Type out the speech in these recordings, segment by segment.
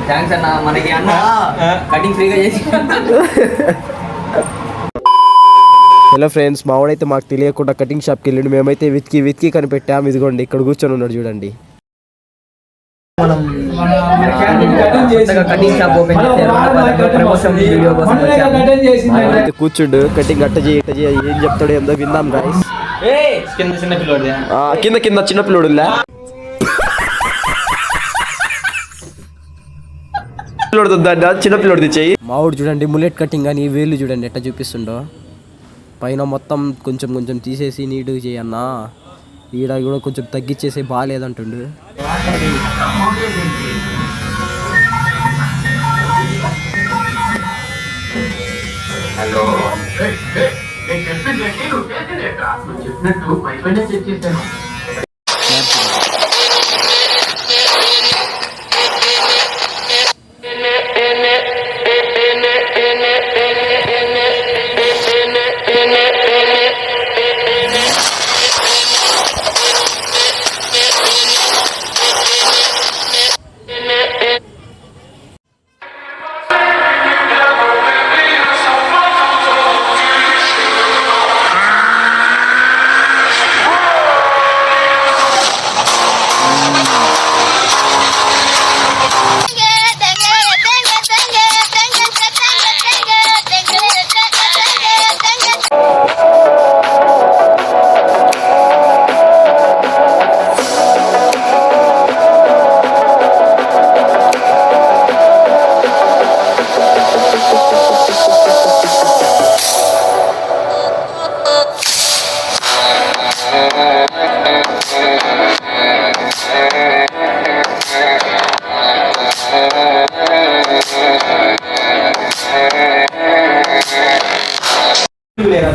Thanks అన్న, మనకి అన్న కటింగ్ ఫ్రీగా చేసి. హలో ఫ్రెండ్స్, మావాడైతే మాకు తెలియకుండా కటింగ్ షాప్కి వెళ్ళిండు. మేమైతే వెతికి కనిపెట్టాము. ఇదిగోండి ఇక్కడ కూర్చొని ఉన్నాడు చూడండి. మనం కటింగ్ షాప్ ఓపెన్ చేసి కూర్చుండు. కటింగ్ అట్ట చేయి ఏం చెప్తాడు ఏందో విందాం గాయ్స్. కింద చిన్న పిల్లోడు, కింద చిన్న పిల్లోడులా చిన్న పిల్లోడు తెచ్చాయి. మావుడు చూడండి ముల్లెట్ కటింగ్ అని వేళ్ళు చూడండి ఎట్లా చూపిస్తుండో. పైన మొత్తం కొంచెం తీసేసి నీట్గా చేయన్నా. ఈడ కూడా కొంచెం తగ్గించేసి బాగాలేదంటుండు.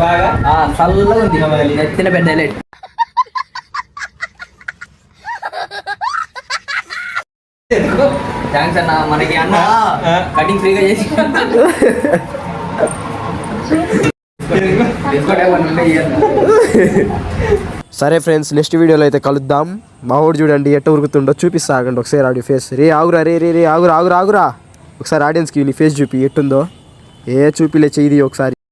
బాగా చల్లగా ఉంది. నెత్తిన పెద్ద హైలైట్. థ్యాంక్స్ అన్న, మనకి అన్న కటింగ్ ఫ్రీగా చేసి. సరే ఫ్రెండ్స్, నెక్స్ట్ వీడియోలో అయితే కలుద్దాం. మా ఊడు చూడండి ఎట్ట ఉరుకుతుండో చూపిస్తా. ఆగండి ఒకసారి ఆడి ఫేస్. ఆగురా ఆగురా ఒకసారి ఆడియన్స్కి నీ ఫేస్ చూపి ఎట్టుందో. చూపిలే చెయ్యి ఒకసారి.